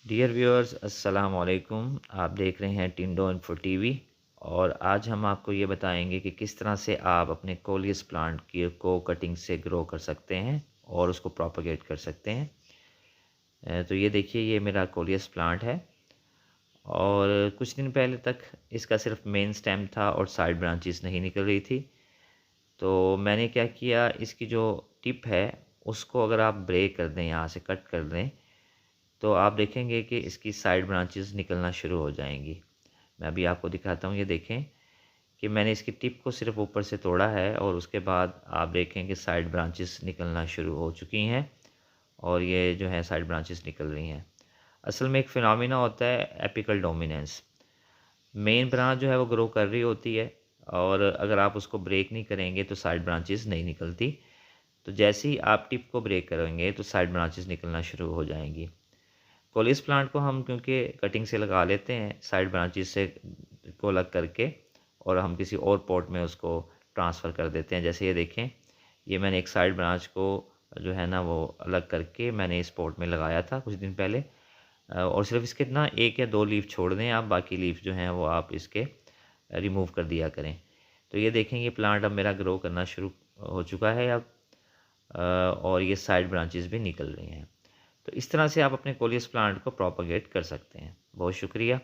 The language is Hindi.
डियर व्यूअर्स अस्सलाम वालेकुम। आप देख रहे हैं टिंडो इन्फो टीवी और आज हम आपको ये बताएंगे कि किस तरह से आप अपने कोलियस प्लांट की को कटिंग से ग्रो कर सकते हैं और उसको प्रोपेगेट कर सकते हैं। तो ये देखिए, ये मेरा कोलियस प्लांट है और कुछ दिन पहले तक इसका सिर्फ मेन स्टेम था और साइड ब्रांचेस नहीं निकल रही थी। तो मैंने क्या किया, इसकी जो टिप है उसको अगर आप ब्रेक कर दें, यहाँ से कट कर दें, तो आप देखेंगे कि इसकी साइड ब्रांचेस निकलना शुरू हो जाएंगी। मैं अभी आपको दिखाता हूँ। ये देखें कि मैंने इसकी टिप को सिर्फ ऊपर से तोड़ा है और उसके बाद आप देखें कि साइड ब्रांचेस निकलना शुरू हो चुकी हैं और ये जो है साइड ब्रांचेस निकल रही हैं। असल में एक फिनोमिना होता है एपिकल डोमिनेंस। मेन ब्रांच जो है वो ग्रो कर रही होती है और अगर आप उसको ब्रेक नहीं करेंगे तो साइड ब्रांचेस नहीं निकलती। तो जैसे ही आप टिप को ब्रेक करेंगे तो साइड ब्रांचेस निकलना शुरू हो जाएंगी। कोलियस प्लांट को हम क्योंकि कटिंग से लगा लेते हैं साइड ब्रांचेस से को अलग करके, और हम किसी और पॉट में उसको ट्रांसफ़र कर देते हैं। जैसे ये देखें, ये मैंने एक साइड ब्रांच को जो है ना वो अलग करके मैंने इस पॉट में लगाया था कुछ दिन पहले। और सिर्फ इसके ना 1 या 2 लीफ छोड़ दें आप, बाकी लीफ जो हैं वो आप इसके रिमूव कर दिया करें। तो ये देखें, ये प्लांट अब मेरा ग्रो करना शुरू हो चुका है अब, और ये साइड ब्रांचेस भी निकल रही हैं। तो इस तरह से आप अपने कोलियस प्लांट को प्रोपेगेट कर सकते हैं। बहुत शुक्रिया।